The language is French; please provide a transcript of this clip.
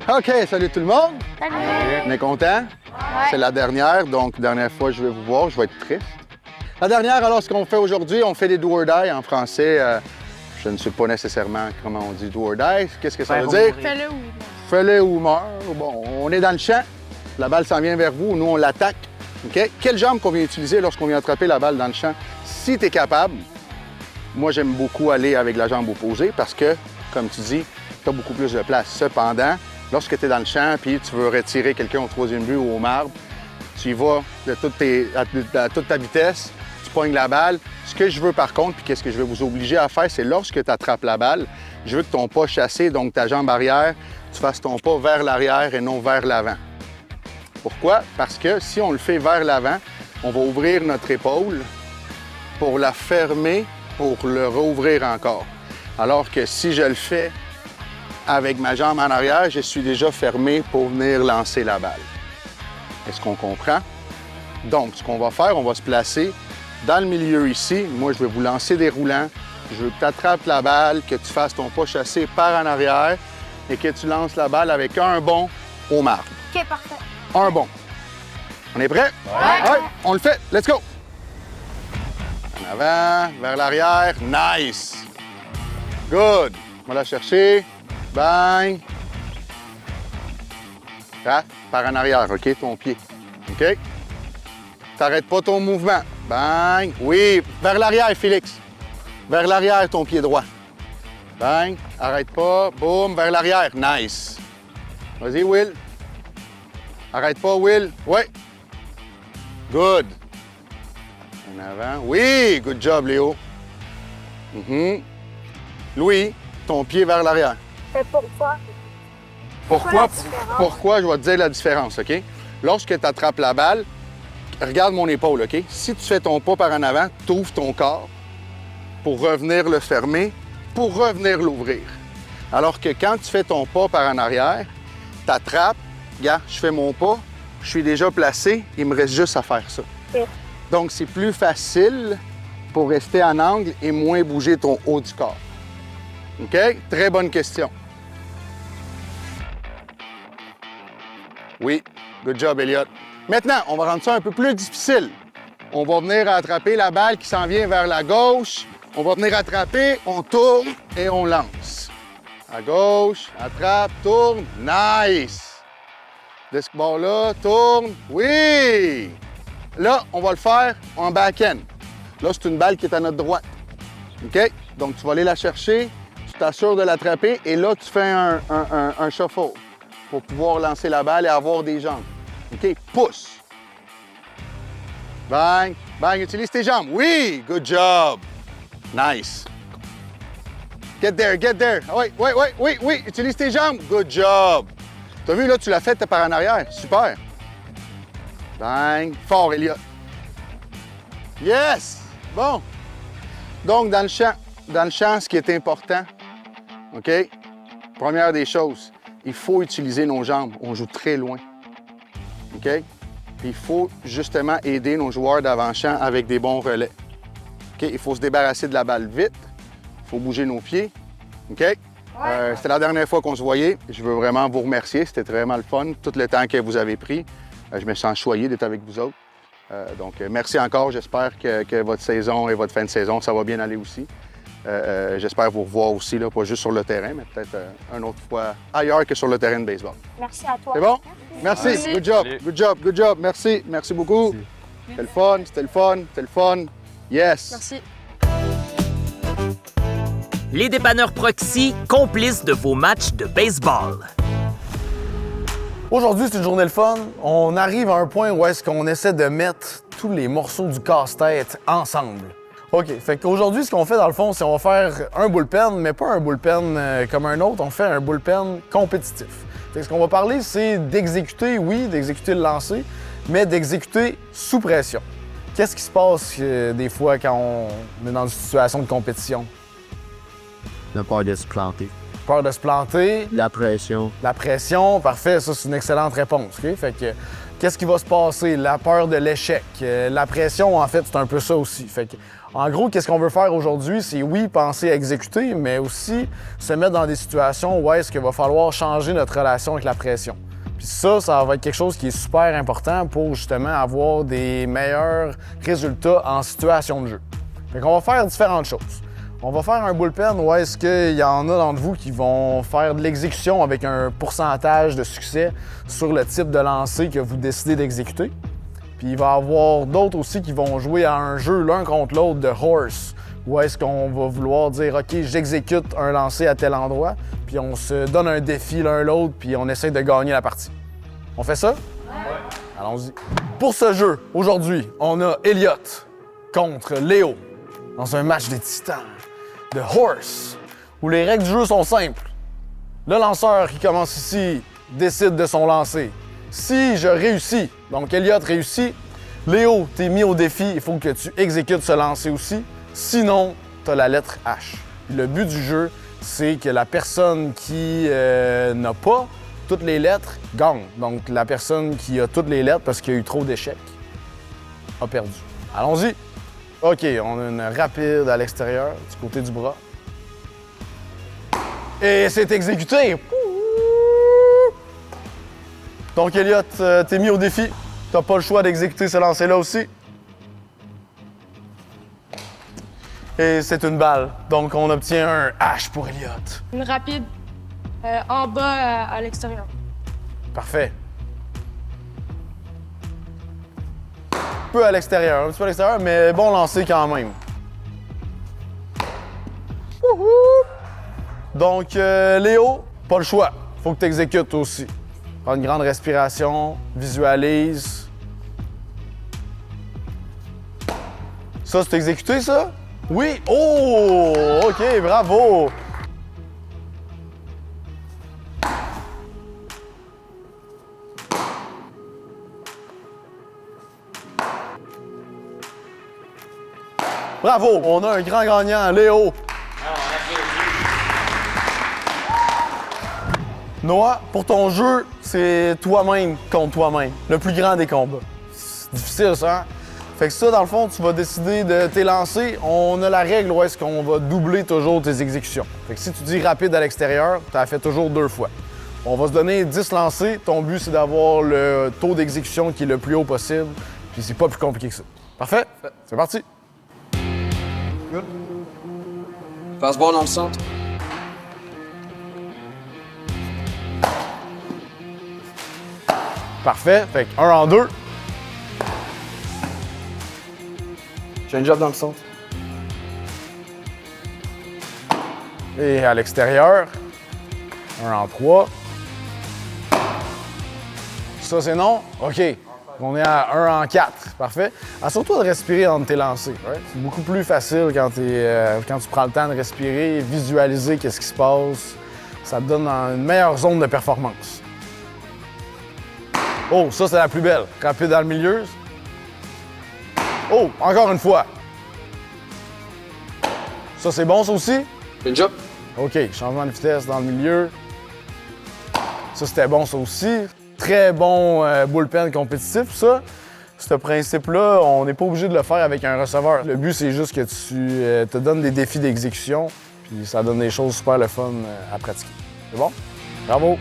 OK, salut tout le monde. Salut. On est content? Ouais. C'est la dernière, donc dernière fois je vais vous voir, je vais être triste. La dernière, alors, ce qu'on fait aujourd'hui, on fait des do or die en français. Je ne sais pas nécessairement comment on dit do or die. Qu'est-ce que ça veut dire? Fais-le ou Fais-le ou meurs. Bon, on est dans le champ. La balle s'en vient vers vous. Nous, on l'attaque. OK? Quelle jambe qu'on vient utiliser lorsqu'on vient attraper la balle dans le champ? Si tu es capable, moi, j'aime beaucoup aller avec la jambe opposée parce que, comme tu dis, tu as beaucoup plus de place. Cependant, lorsque tu es dans le champ et tu veux retirer quelqu'un au troisième but ou au marbre, tu y vas à toute ta vitesse, tu pognes la balle. Ce que je veux par contre, puis qu'est-ce que je vais vous obliger à faire, c'est lorsque tu attrapes la balle, je veux que ton pas chassé, donc ta jambe arrière, tu fasses ton pas vers l'arrière et non vers l'avant. Pourquoi? Parce que si on le fait vers l'avant, on va ouvrir notre épaule pour la fermer, pour le rouvrir encore. Alors que si je le fais avec ma jambe en arrière, je suis déjà fermé pour venir lancer la balle. Est-ce qu'on comprend? Donc, ce qu'on va faire, on va se placer dans le milieu ici. Moi, je vais vous lancer des roulants. Je veux que tu attrapes la balle, que tu fasses ton pas chassé par en arrière et que tu lances la balle avec un bond au marbre. OK, parfait. Un bond. On est prêt? Ouais. On le fait. Let's go! En avant, vers l'arrière. Nice! Good! On va la chercher. Bang! Taf, par en arrière, OK? Ton pied. OK? T'arrêtes pas ton mouvement. Bang! Oui, vers l'arrière, Félix. Vers l'arrière, ton pied droit. Bang! Arrête pas. Boum, vers l'arrière. Nice! Vas-y, Will. Arrête pas, Will. Oui. Good. En avant. Oui, good job, Léo. Louis, ton pied vers l'arrière. C'est pourquoi? Pourquoi? Je vais te dire la différence, OK? Lorsque tu attrapes la balle, regarde mon épaule, OK? Si tu fais ton pas par en avant, tu ouvres ton corps pour revenir le fermer, pour revenir l'ouvrir. Alors que quand tu fais ton pas par en arrière, tu attrapes, regarde, je fais mon pas, je suis déjà placé, il me reste juste à faire ça. OK. Donc, c'est plus facile pour rester en angle et moins bouger ton haut du corps. OK? Très bonne question. Oui, good job, Elliot. Maintenant, on va rendre ça un peu plus difficile. On va venir attraper la balle qui s'en vient vers la gauche. On va venir attraper, on tourne et on lance. À gauche, attrape, tourne, nice! De ce bord-là, tourne, oui! Là, on va le faire en back-end. Là, c'est une balle qui est à notre droite. OK? Donc, tu vas aller la chercher, tu t'assures de l'attraper et là, tu fais un shuffle pour pouvoir lancer la balle et avoir des jambes. OK? Pousse. Bang. Bang. Utilise tes jambes. Oui! Good job. Nice. Get there, get there. Oui. Utilise tes jambes. Good job. T'as vu, là, tu l'as fait, t'es par en arrière. Super. Bang. Fort, Elliot. Yes! Bon. Donc, dans le champ, ce qui est important, OK? Première des choses, il faut utiliser nos jambes. On joue très loin. OK? Puis il faut justement aider nos joueurs d'avant-champ avec des bons relais. OK? Il faut se débarrasser de la balle vite. Il faut bouger nos pieds. OK? C'était la dernière fois qu'on se voyait. Je veux vraiment vous remercier. C'était vraiment le fun. Tout le temps que vous avez pris. Je me sens choyé d'être avec vous autres. Donc, merci encore. J'espère que votre saison et votre fin de saison, ça va bien aller aussi. J'espère vous revoir aussi, là, pas juste sur le terrain, mais peut-être une autre fois ailleurs que sur le terrain de baseball. Merci à toi. C'est bon? Merci. Merci. Good job. Good job. Good job. Merci. Merci beaucoup. C'était le fun. C'était le fun. C'était le fun. Yes. Merci. Les dépanneurs Proxy, complices de vos matchs de baseball. Aujourd'hui, c'est une journée le fun. On arrive à un point où est-ce qu'on essaie de mettre tous les morceaux du casse-tête ensemble. OK, fait qu'aujourd'hui, ce qu'on fait dans le fond, c'est qu'on va faire un bullpen, mais pas un bullpen comme un autre, on fait un bullpen compétitif. Fait que ce qu'on va parler, c'est d'exécuter, oui, d'exécuter le lancer, mais d'exécuter sous pression. Qu'est-ce qui se passe des fois quand on est dans une situation de compétition? La peur de se planter. Peur de se planter. La pression. La pression, parfait, ça c'est une excellente réponse. OK? Fait que qu'est-ce qui va se passer, la peur de l'échec, la pression, en fait, c'est un peu ça aussi. Fait que, en gros, qu'est-ce qu'on veut faire aujourd'hui, c'est oui, penser à exécuter, mais aussi se mettre dans des situations où est-ce qu'il va falloir changer notre relation avec la pression. Puis ça va être quelque chose qui est super important pour justement avoir des meilleurs résultats en situation de jeu. Fait qu'on va faire différentes choses. On va faire un bullpen où est-ce qu'il y en a d'entre vous qui vont faire de l'exécution avec un pourcentage de succès sur le type de lancer que vous décidez d'exécuter. Puis il va y avoir d'autres aussi qui vont jouer à un jeu l'un contre l'autre de horse, où est-ce qu'on va vouloir dire « OK, j'exécute un lancer à tel endroit », puis on se donne un défi l'un l'autre, puis on essaie de gagner la partie. On fait ça? Ouais. Allons-y. Pour ce jeu, aujourd'hui, on a Elliot contre Léo dans un match des titans de horse, où les règles du jeu sont simples. Le lanceur qui commence ici décide de son lancer. Si je réussis, donc Elliot réussit, Léo, t'es mis au défi, il faut que tu exécutes ce lancer aussi. Sinon, t'as la lettre H. Le but du jeu, c'est que la personne qui n'a pas toutes les lettres gagne. Donc la personne qui a toutes les lettres parce qu'il y a eu trop d'échecs a perdu. Allons-y. OK, on a une rapide à l'extérieur, du côté du bras. Et c'est exécuté! Donc, Elliot, t'es mis au défi. T'as pas le choix d'exécuter ce lancer-là aussi. Et c'est une balle. Donc, on obtient un H pour Elliot. Une rapide en bas à l'extérieur. Parfait. Un peu à l'extérieur, un petit peu à l'extérieur, mais bon lancer quand même. Donc, Léo, pas le choix. Faut que tu exécutes aussi. Prends une grande respiration, visualise. Ça, c'est exécuté, ça? Oui! Oh! OK, bravo! Bravo! On a un grand gagnant, Léo! Noah, pour ton jeu, c'est toi-même contre toi-même. Le plus grand des combats. C'est difficile, ça, hein? Fait que ça, dans le fond, tu vas décider de tes lancers. On a la règle où est-ce qu'on va doubler toujours tes exécutions. Fait que si tu dis rapide à l'extérieur, tu as fait toujours 2 fois. On va se donner 10 lancers. Ton but, c'est d'avoir le taux d'exécution qui est le plus haut possible. Puis c'est pas plus compliqué que ça. Parfait? C'est parti. Good. Fastball dans le centre. Parfait. Fait que 1 en 2. Change-up dans le centre. Et à l'extérieur. 1 en 3. Ça, c'est non? OK. On est à 1 en 4. Parfait. Assure-toi de respirer entre tes lancers. Ouais. C'est beaucoup plus facile quand tu prends le temps de respirer, visualiser qu'est-ce qui se passe. Ça te donne une meilleure zone de performance. Oh, ça, c'est la plus belle. Rapide dans le milieu. Oh, encore une fois. Ça, c'est bon, ça aussi? Change-up. OK, changement de vitesse dans le milieu. Ça, c'était bon, ça aussi. Très bon bullpen compétitif, ça. Ce principe-là, on n'est pas obligé de le faire avec un receveur. Le but, c'est juste que tu te donnes des défis d'exécution, puis ça donne des choses super le fun à pratiquer. C'est bon? Bravo!